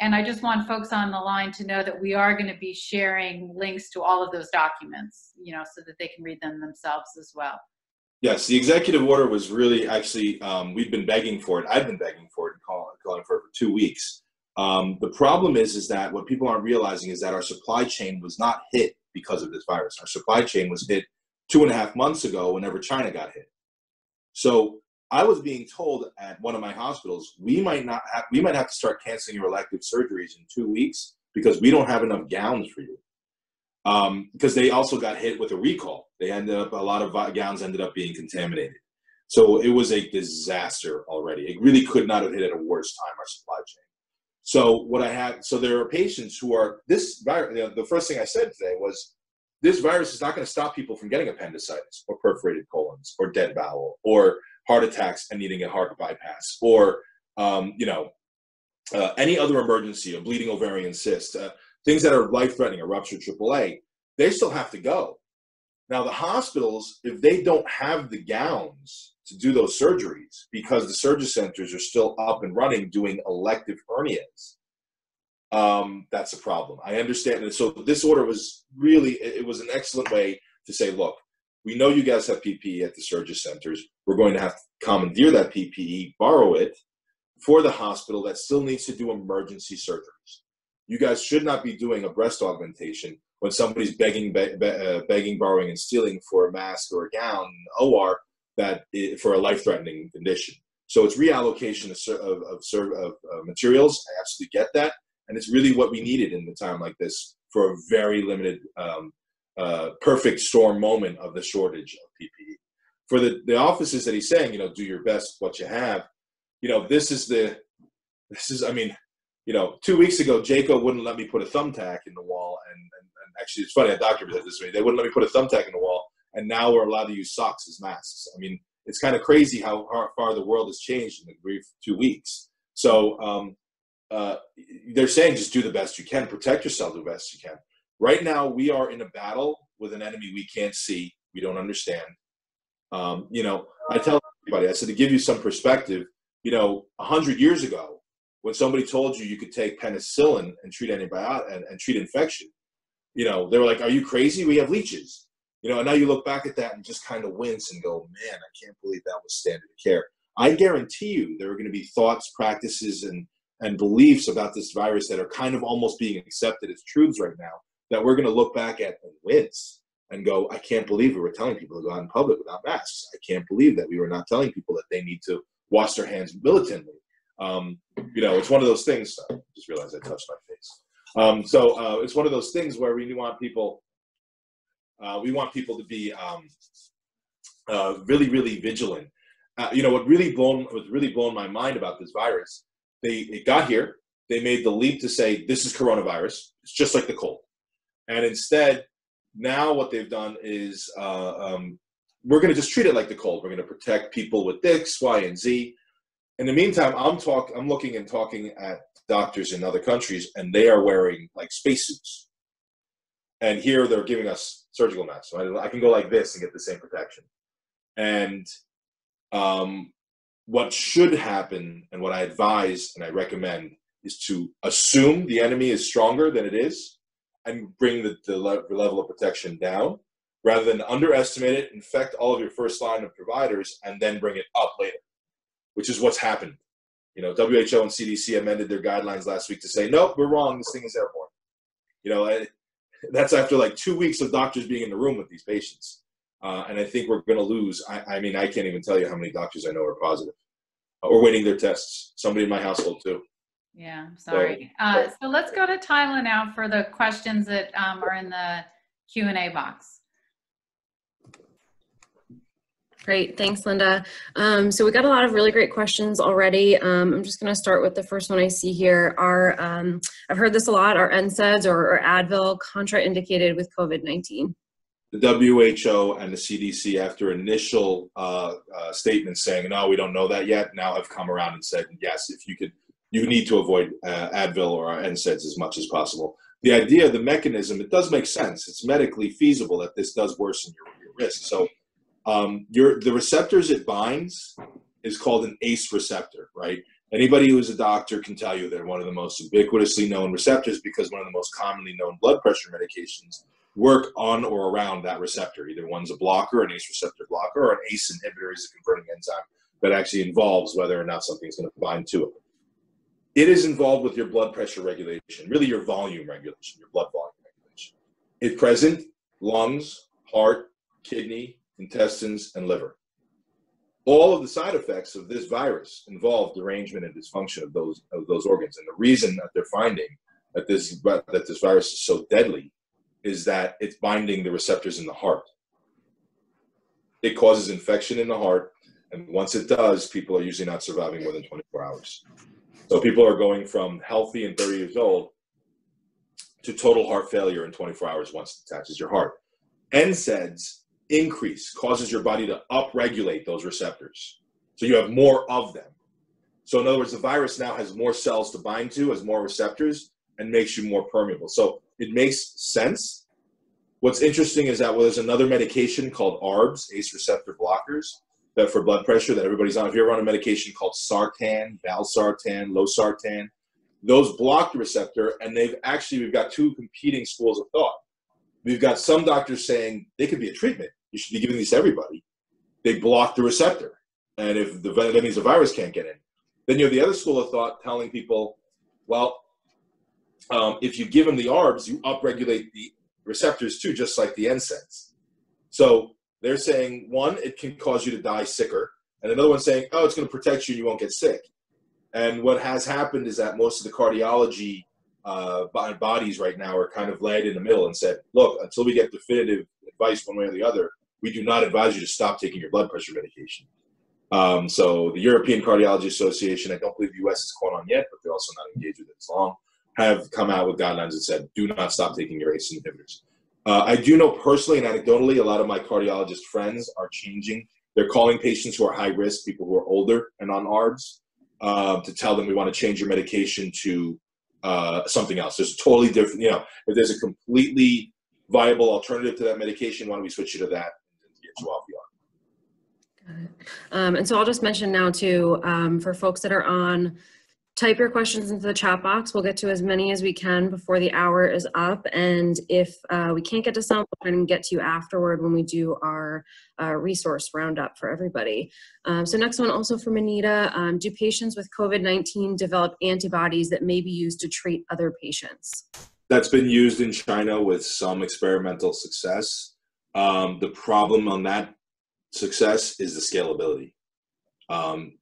And I just want folks on the line to know that we are going to be sharing links to all of those documents, so that they can read them themselves as well. Yes, the executive order was really actually, we've been begging for it. I've been begging for it and calling for it for 2 weeks. The problem is that what people aren't realizing is that our supply chain was not hit because of this virus. Our supply chain was hit 2.5 months ago whenever China got hit. So I was being told at one of my hospitals, we might have to start canceling your elective surgeries in 2 weeks because we don't have enough gowns for you. Because they also got hit with a recall. A lot of gowns ended up being contaminated. So it was a disaster already. It really could not have hit at a worse time, our supply chain. So there are patients who are, this virus, the first thing I said today was, this virus is not going to stop people from getting appendicitis or perforated colons or dead bowel or heart attacks and needing a heart bypass or, any other emergency, a bleeding ovarian cyst, things that are life-threatening, a ruptured AAA, they still have to go. Now, the hospitals, if they don't have the gowns to do those surgeries because the surgery centers are still up and running doing elective hernias, that's a problem. I understand. And so this order was really, it was an excellent way to say, look, we know you guys have PPE at the surgery centers. We're going to have to commandeer that PPE, borrow it for the hospital that still needs to do emergency surgeries. You guys should not be doing a breast augmentation when somebody's begging, borrowing, and stealing for a mask or a gown, OR, for a life-threatening condition. So it's reallocation of materials. I absolutely get that. And it's really what we needed in a time like this for a very limited, perfect storm moment of the shortage of PPE. For the offices that he's saying, do your best what you have. I mean, 2 weeks ago, Jacob wouldn't let me put a thumbtack in the wall. And actually, it's funny, a doctor said this to me. They wouldn't let me put a thumbtack in the wall. And now we're allowed to use socks as masks. I mean, it's kind of crazy how far the world has changed in the brief 2 weeks. So they're saying just do the best you can. Protect yourself the best you can. Right now, we are in a battle with an enemy we can't see. We don't understand. I tell everybody, I said, to give you some perspective, 100 years ago, when somebody told you could take penicillin and treat and treat infection, they were like, are you crazy? We have leeches. And now you look back at that and just kind of wince and go, man, I can't believe that was standard of care. I guarantee you there are going to be thoughts, practices, and beliefs about this virus that are kind of almost being accepted as truths right now that we're going to look back at and wince and go, I can't believe we were telling people to go out in public without masks. I can't believe that we were not telling people that they need to wash their hands militantly. It's one of those things. I just realized I touched my face. It's one of those things where we want people to be really, really vigilant. What really blown my mind about this virus, it got here, they made the leap to say, this is coronavirus. It's just like the cold. And instead, now what they've done is, we're going to just treat it like the cold. We're going to protect people with X, Y, and Z. In the meantime, I'm looking and talking at doctors in other countries, and they are wearing like spacesuits. And here they're giving us surgical masks. So I can go like this and get the same protection. And what should happen, and what I advise and I recommend, is to assume the enemy is stronger than it is and bring the level of protection down, rather than underestimate it, infect all of your first line of providers, and then bring it up later, which is what's happened. WHO and CDC amended their guidelines last week to say, nope, we're wrong, this thing is airborne. That's after like 2 weeks of doctors being in the room with these patients. And I think we're going to lose. I mean, I can't even tell you how many doctors I know are positive or waiting their tests. Somebody in my household too. Yeah, sorry. So let's go to Tyler now for the questions that are in the Q&A box. Great, thanks, Linda. So we got a lot of really great questions already. I'm just going to start with the first one I see here. I've heard this a lot. Are NSAIDs or Advil contraindicated with COVID-19? The WHO and the CDC, after initial statements saying, no, we don't know that yet, now have come around and said, yes, if you need to avoid Advil or NSAIDs as much as possible. The idea, the mechanism, it does make sense. It's medically feasible that this does worsen your risk. So the receptors it binds is called an ACE receptor, right? Anybody who's a doctor can tell you they're one of the most ubiquitously known receptors, because one of the most commonly known blood pressure medications work on or around that receptor. Either one's a blocker, an ACE receptor blocker, or an ACE inhibitor is a converting enzyme that actually involves whether or not something's going to bind to it. It is involved with your blood pressure regulation, really your volume regulation, your blood volume regulation. It's present, lungs, heart, kidney, intestines, and liver. All of the side effects of this virus involve derangement and dysfunction of those organs. And the reason that they're finding that this virus is so deadly is that it's binding the receptors in the heart. It causes infection in the heart, and once it does, people are usually not surviving more than 24 hours. So people are going from healthy and 30 years old to total heart failure in 24 hours once it attaches your heart. NSAIDs causes your body to upregulate those receptors. So you have more of them. So in other words, the virus now has more cells to bind to, has more receptors, and makes you more permeable. So it makes sense. What's interesting is that there's another medication called ARBs, ACE receptor blockers, that for blood pressure that everybody's on. If you're on a medication called sartan, valsartan, losartan, those block the receptor, and we've got two competing schools of thought. We've got some doctors saying they could be a treatment. You should be giving these to everybody. They block the receptor. And if that means the virus can't get in. Then you have the other school of thought telling people, well, if you give them the ARBs, you upregulate the receptors too, just like the NSAIDs. So they're saying, one, it can cause you to die sicker. And another one's saying, oh, it's going to protect you and you won't get sick. And what has happened is that most of the cardiology bodies right now are kind of laid in the middle and said, look, until we get definitive advice one way or the other, we do not advise you to stop taking your blood pressure medication. So the European Cardiology Association, I don't believe the US has caught on yet, but they're also not engaged with it as long, have come out with guidelines that said, do not stop taking your ACE inhibitors. I do know personally and anecdotally, a lot of my cardiologist friends are changing. They're calling patients who are high risk, people who are older and on ARBs, to tell them we want to change your medication to something else. There's a totally different, if there's a completely viable alternative to that medication, why don't we switch you to that and get you off the ARB? Got it. And so I'll just mention now too, for folks that are on, type your questions into the chat box. We'll get to as many as we can before the hour is up. And if we can't get to some, we'll try and get to you afterward when we do our resource roundup for everybody. So next one also from Anita, do patients with COVID-19 develop antibodies that may be used to treat other patients? That's been used in China with some experimental success. The problem on that success is the scalability.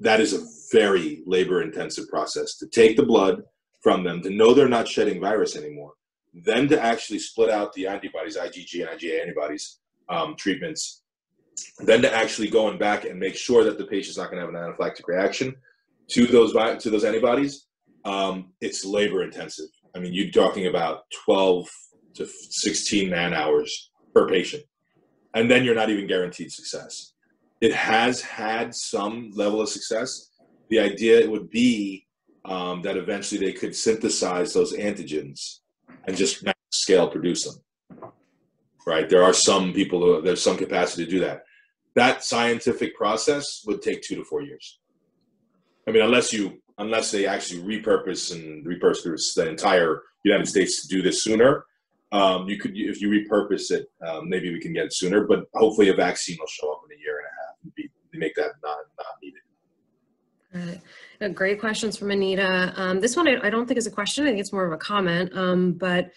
That is a very labor-intensive process to take the blood from them to know they're not shedding virus anymore, then to actually split out the antibodies, IgG and IgA antibodies treatments, then to actually going back and make sure that the patient's not going to have an anaphylactic reaction to those antibodies, it's labor intensive. I mean, you're talking about 12 to 16 man hours per patient, and then you're not even guaranteed success. It has had some level of success. The idea would be that eventually they could synthesize those antigens and just mass scale produce them. Right? There are some people there's some capacity to do that. That scientific process would take 2 to 4 years. I mean, unless they actually repurpose the entire United States to do this sooner, you could, if you repurpose it, maybe we can get it sooner. But hopefully, a vaccine will show up in a year and a half and make that not needed. All right. Great questions from Anita. This one I don't think is a question. I think it's more of a comment. But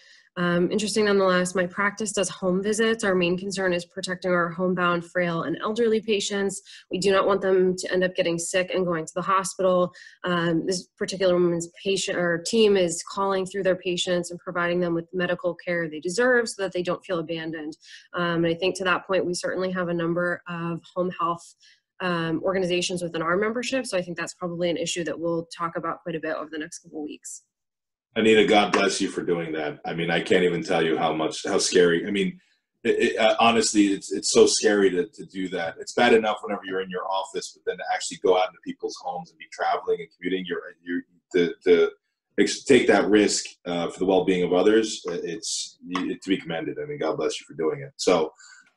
interesting nonetheless. My practice does home visits. Our main concern is protecting our homebound, frail, and elderly patients. We do not want them to end up getting sick and going to the hospital. This particular woman's patient or team is calling through their patients and providing them with medical care they deserve so that they don't feel abandoned. And I think to that point, we certainly have a number of home health organizations within our membership. So I think that's probably an issue that we'll talk about quite a bit over the next couple of weeks. Anita, God bless you for doing that. I mean, I can't even tell you how scary. I mean, honestly, it's so scary to do that. It's bad enough whenever you're in your office, but then to actually go out into people's homes and be traveling and commuting, to take that risk for the well-being of others, it's to be commended. I mean, God bless you for doing it. So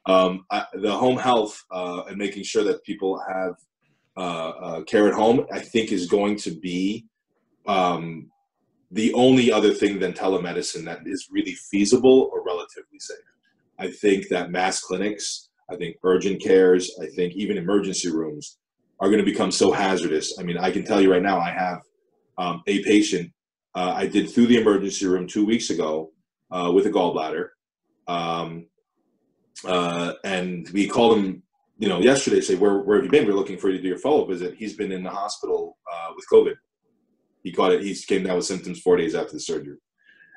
the home health and making sure that people have care at home, I think, is going to be the only other thing than telemedicine that is really feasible or relatively safe. I think that mass clinics, I think urgent cares, I think even emergency rooms are going to become so hazardous. I mean, I can tell you right now, I have a patient I did through the emergency room 2 weeks ago with a gallbladder. And we called him, yesterday, say, where have you been? We're looking for you to do your follow-up visit. He's been in the hospital with COVID. He caught it. He came down with symptoms 4 days after the surgery.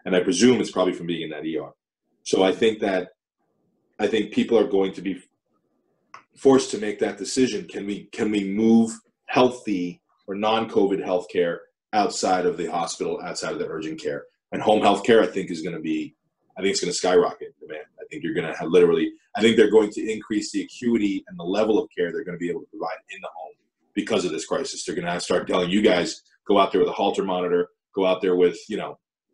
And I presume it's probably from being in that ER. So I think people are going to be forced to make that decision. Can we move healthy or non-COVID healthcare outside of the hospital, outside of the urgent care? And home healthcare, I think, it's going to skyrocket in demand. I think you're going to have I think they're going to increase the acuity and the level of care they're going to be able to provide in the home because of this crisis. They're going to start telling you guys, go out there with a Holter monitor, go out there with,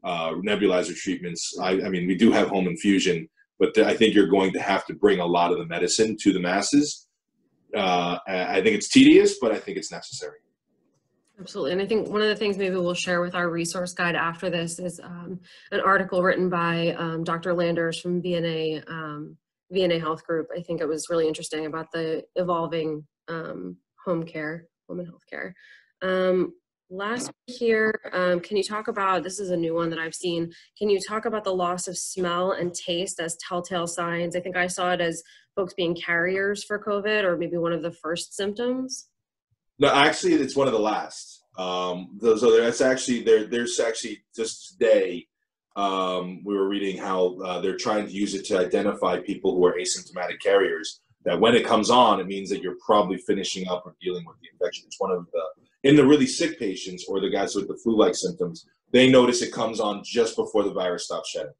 nebulizer treatments. I mean, we do have home infusion, but I think you're going to have to bring a lot of the medicine to the masses. I think it's tedious, but I think it's necessary. Absolutely. And I think one of the things maybe we'll share with our resource guide after this is an article written by Dr. Landers from VNA Health Group. I think it was really interesting about the evolving home and health care. Last here, can you talk about, this is a new one that I've seen, can you talk about the loss of smell and taste as telltale signs? I think I saw it as folks being carriers for COVID, or maybe one of the first symptoms. No, actually, it's one of the last. There's actually just today, we were reading how they're trying to use it to identify people who are asymptomatic carriers, that when it comes on, it means that you're probably finishing up or dealing with the infection. It's one of in the really sick patients or the guys with the flu-like symptoms, they notice it comes on just before the virus stops shedding,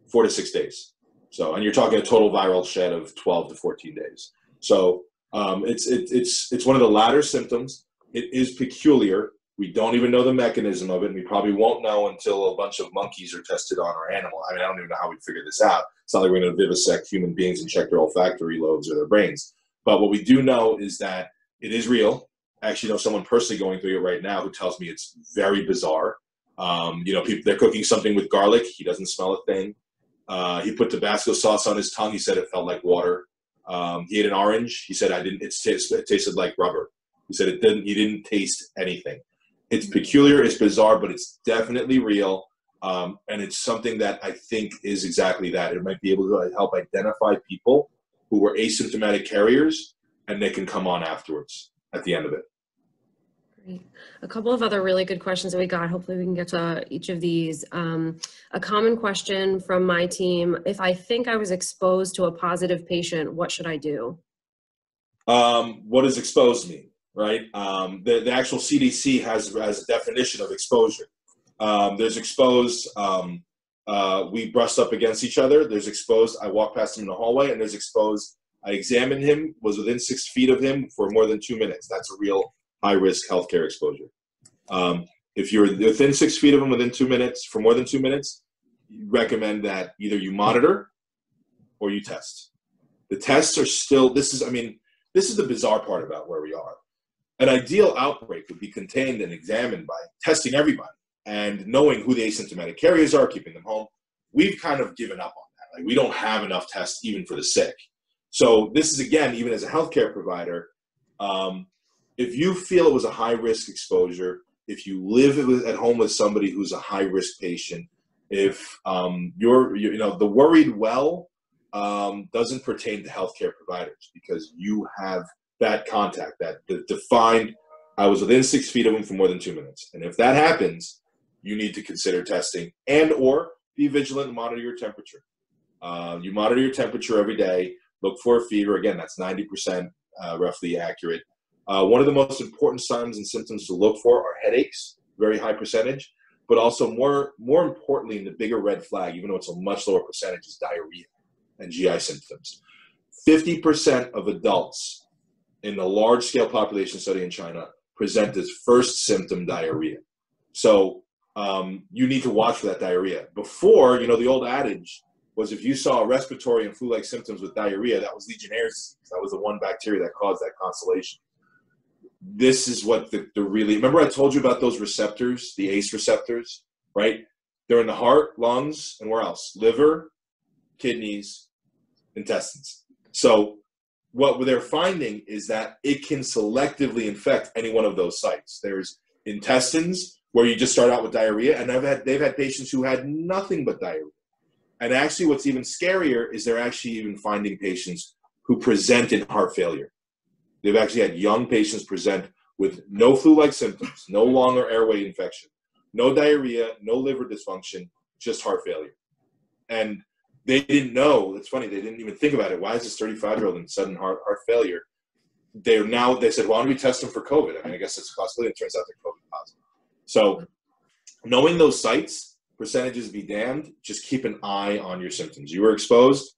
4 to 6 days. So, and you're talking a total viral shed of 12 to 14 days. So it's one of the latter symptoms. It is peculiar. We don't even know the mechanism of it, and we probably won't know until a bunch of monkeys are tested on our animal. I mean, I don't even know how we figure this out. It's not like we're going to vivisect human beings and check their olfactory lobes or their brains. But what we do know is that it is real. I actually know someone personally going through it right now who tells me it's very bizarre. People, they're cooking something with garlic. He doesn't smell a thing. He put Tabasco sauce on his tongue. He said it felt like water. He ate an orange. He said, it tasted like rubber. He said he didn't taste anything. It's peculiar, it's bizarre, but it's definitely real. And it's something that I think is exactly that. It might be able to help identify people who were asymptomatic carriers, and they can come on afterwards at the end of it. Great. A couple of other really good questions that we got. Hopefully we can get to each of these. A common question from my team: if I think I was exposed to a positive patient, what should I do? What does exposed mean, right? The actual CDC has a definition of exposure. There's exposed, we brushed up against each other. There's exposed, I walked past him in the hallway, and there's exposed, I examined him, was within 6 feet of him for more than 2 minutes. That's a real high-risk healthcare exposure. If you're within 6 feet of him within 2 minutes, for more than 2 minutes, you recommend that either you monitor or you test. The tests are still, this is the bizarre part about where we are. An ideal outbreak would be contained and examined by testing everybody and knowing who the asymptomatic carriers are, keeping them home. We've kind of given up on that. Like, we don't have enough tests even for the sick. So this is, again, even as a healthcare provider, if you feel it was a high-risk exposure, if you live at home with somebody who's a high-risk patient, if the worried well doesn't pertain to healthcare providers, because you have that contact, that defined, I was within 6 feet of him for more than 2 minutes. And if that happens, you need to consider testing and or be vigilant and monitor your temperature. You monitor your temperature every day, look for a fever. Again, that's 90% roughly accurate. One of the most important signs and symptoms to look for are headaches, very high percentage, but also more importantly, and the bigger red flag, even though it's a much lower percentage, is diarrhea and GI symptoms. 50% of adults in the large-scale population study in China present as first symptom diarrhea. So you need to watch for that diarrhea. Before, the old adage was if you saw respiratory and flu-like symptoms with diarrhea, that was Legionnaire's disease. That was the one bacteria that caused that constellation. This is what the really, remember I told you about those receptors, the ACE receptors, right? They're in the heart, lungs, and where else? Liver, kidneys, intestines. So what they're finding is that it can selectively infect any one of those sites. There's intestines where you just start out with diarrhea, and they've had patients who had nothing but diarrhea. And actually what's even scarier is they're actually even finding patients who present in heart failure. They've actually had young patients present with no flu-like symptoms, no lung or airway infection, no diarrhea, no liver dysfunction, just heart failure. And they didn't know, it's funny, they didn't even think about it. Why is this 35-year-old in sudden heart failure? They said, why don't we test them for COVID? I guess it's a possibility. It turns out they're COVID positive. So knowing those sites, percentages be damned, just keep an eye on your symptoms. You were exposed,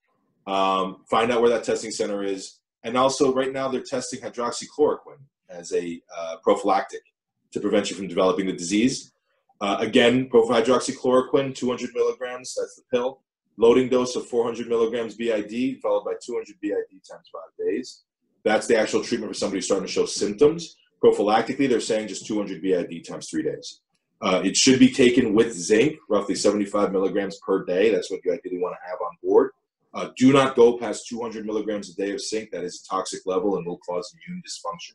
find out where that testing center is. And also right now they're testing hydroxychloroquine as a prophylactic to prevent you from developing the disease. Again, hydroxychloroquine, 200 milligrams, that's the pill. Loading dose of 400 milligrams BID, followed by 200 BID times 5 days. That's the actual treatment for somebody starting to show symptoms. Prophylactically, they're saying just 200 BID times 3 days. It should be taken with zinc, roughly 75 milligrams per day. That's what you ideally want to have on board. Do not go past 200 milligrams a day of zinc. That is a toxic level and will cause immune dysfunction.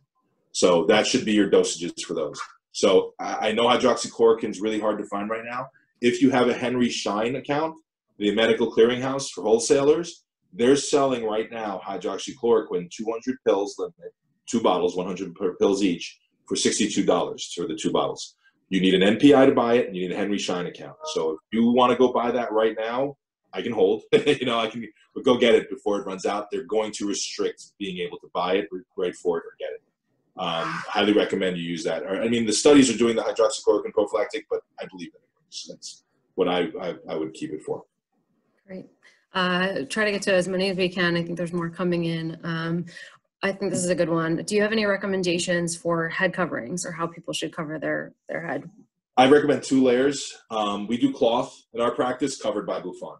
So that should be your dosages for those. So I know hydroxychloroquine is really hard to find right now. If you have a Henry Schein account, the medical clearinghouse for wholesalers, they're selling right now hydroxychloroquine, 200 pills, 2 bottles, 100 pills each, for $62 for the 2 bottles. You need an NPI to buy it, and you need a Henry Schein account. So if you want to go buy that right now, I can hold. But go get it before it runs out. They're going to restrict being able to buy it, right for it, or get it. Highly recommend you use that. The studies are doing the hydroxychloroquine prophylactic, but I believe that it works. That's what I would keep it for. Great. Try to get to as many as we can. I think there's more coming in. I think this is a good one. Do you have any recommendations for head coverings or how people should cover their head? I recommend 2 layers. We do cloth in our practice, covered by bouffant.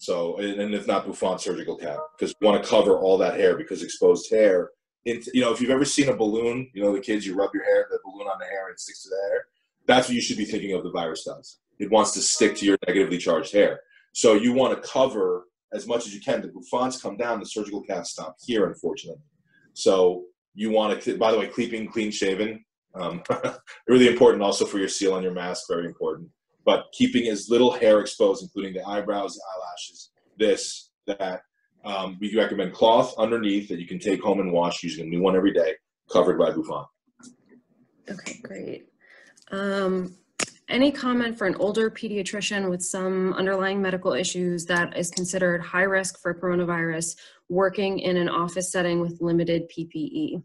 So, and if not bouffant, surgical cap, because we want to cover all that hair, because exposed hair, if you've ever seen a balloon, the kids, you rub the balloon on the hair and it sticks to the hair. That's what you should be thinking of the virus does. It wants to stick to your negatively charged hair. So you want to cover as much as you can. The bouffants come down, the surgical caps stop here, unfortunately. So you want to, by the way, clean shaven, really important also for your seal on your mask, very important. But keeping as little hair exposed, including the eyebrows, the eyelashes, that. We recommend cloth underneath that you can take home and wash, using a new one every day, covered by bouffant. Okay, great. Any comment for an older pediatrician with some underlying medical issues that is considered high risk for coronavirus working in an office setting with limited PPE?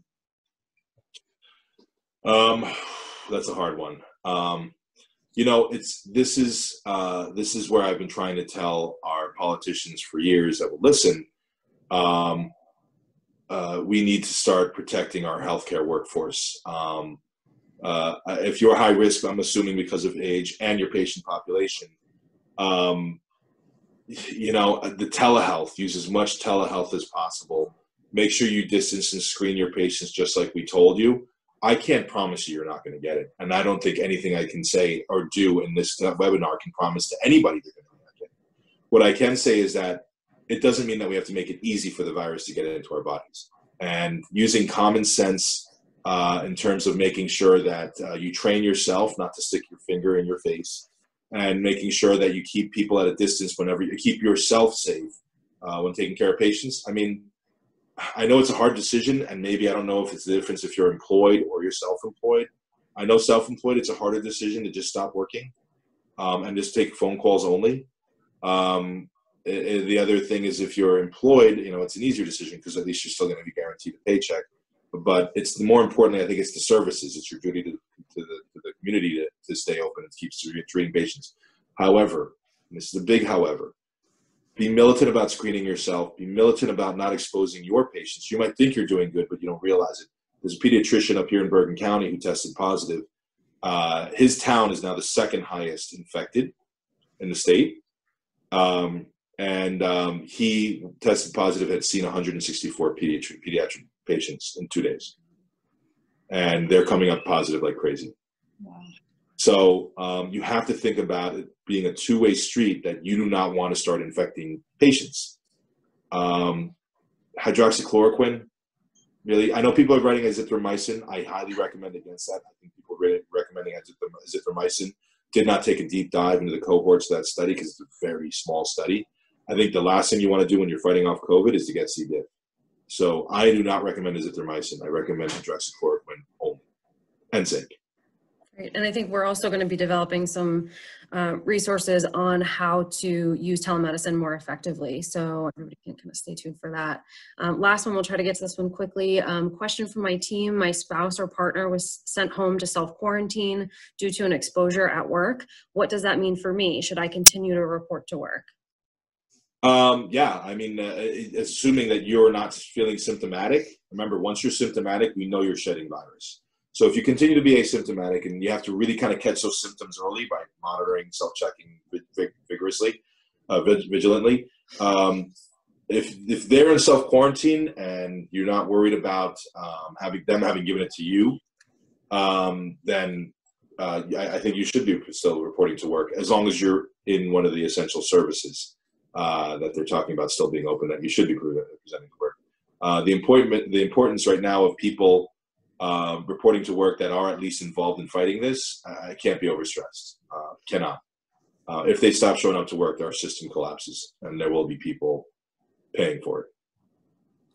That's a hard one. You know, this is where I've been trying to tell our politicians for years that will listen. We need to start protecting our healthcare workforce. If you're high risk, I'm assuming because of age and your patient population, you know, the telehealth, use as much telehealth as possible. Make sure you distance and screen your patients just like we told you. I can't promise you're not going to get it. And I don't think anything I can say or do in this webinar can promise to anybody they're going to get it. What I can say is that it doesn't mean that we have to make it easy for the virus to get into our bodies. And using common sense in terms of making sure that you train yourself not to stick your finger in your face, and making sure that you keep people at a distance whenever you keep yourself safe when taking care of patients. I mean, I know it's a hard decision, and maybe I don't know if it's the difference if you're employed or you're self-employed. I know self-employed, it's a harder decision to just stop working and just take phone calls only. The other thing is if you're employed, you know, it's an easier decision because at least you're still going to be guaranteed a paycheck. But it's more importantly, I think it's the services. It's your duty to the community to stay open and keep treating patients. However, and this is a big however, be militant about screening yourself. Be militant about not exposing your patients. You might think you're doing good, but you don't realize it. There's a pediatrician up here in Bergen County who tested positive. His town is now the second highest infected in the state. He tested positive, had seen 164 pediatric patients in 2 days. And they're coming up positive like crazy. Wow. So you have to think about it being a two-way street that you do not want to start infecting patients. Hydroxychloroquine, really, I know people are writing azithromycin. I highly recommend against that. I think people are recommending azithromycin. Did not take a deep dive into the cohorts of that study because it's a very small study. I think the last thing you want to do when you're fighting off COVID is to get C. diff. So I do not recommend azithromycin. I recommend hydroxychloroquine only, and zinc. Great. And I think we're also going to be developing some resources on how to use telemedicine more effectively. So everybody can kind of stay tuned for that. Last one, we'll try to get to this one quickly. Question from my team. My spouse or partner was sent home to self-quarantine due to an exposure at work. What does that mean for me? Should I continue to report to work? Yeah, I mean, assuming that you're not feeling symptomatic, remember, once you're symptomatic, we know you're shedding virus. So if you continue to be asymptomatic, and you have to really kind of catch those symptoms early by monitoring, self-checking vigilantly, if they're in self-quarantine and you're not worried about having given it to you, then I think you should be still reporting to work as long as you're in one of the essential services that they're talking about still being open, that you should be presenting to work. The importance right now of people reporting to work that are at least involved in fighting this, can't be overstressed. Cannot. If they stop showing up to work, our system collapses, and there will be people paying for it.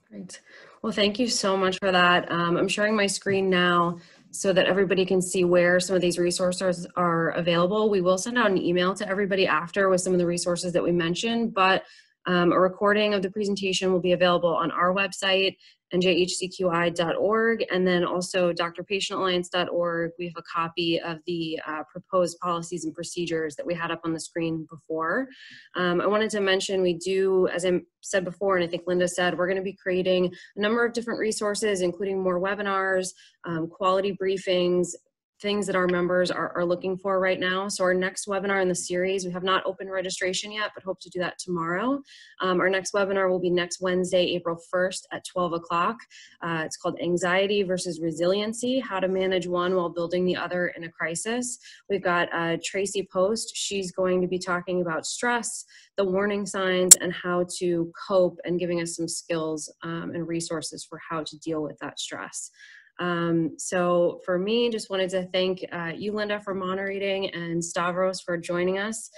Great. Well, thank you so much for that. I'm sharing my screen now so that everybody can see where some of these resources are available. We will send out an email to everybody after with some of the resources that we mentioned, but a recording of the presentation will be available on our website, njhcqi.org, and then also drpatientalliance.org. We have a copy of the proposed policies and procedures that we had up on the screen before. I wanted to mention we do, as I said before, and I think Linda said, we're going to be creating a number of different resources, including more webinars, quality briefings, things that our members are looking for right now. So our next webinar in the series, we have not opened registration yet, but hope to do that tomorrow. Our next webinar will be next Wednesday, April 1st at 12 o'clock. It's called Anxiety versus Resiliency, How to Manage One While Building the Other in a Crisis. We've got Tracy Post. She's going to be talking about stress, the warning signs, and how to cope, and giving us some skills and resources for how to deal with that stress. So for me, just wanted to thank you, Linda, for moderating, and Stavros for joining us.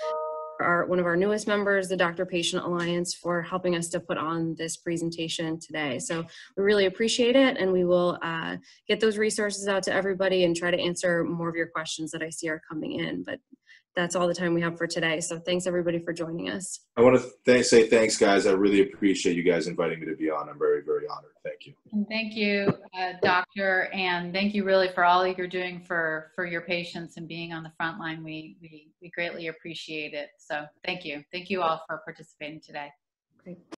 one of our newest members, the Doctor Patient Alliance, for helping us to put on this presentation today. So we really appreciate it, and we will get those resources out to everybody and try to answer more of your questions that I see are coming in. But that's all the time we have for today. So thanks everybody for joining us. I want to say thanks, guys. I really appreciate you guys inviting me to be on. I'm very, very honored. Thank you. And thank you, Doctor, and thank you really for all you're doing for your patients and being on the front line. We greatly appreciate it. So thank you. Thank you all for participating today. Great.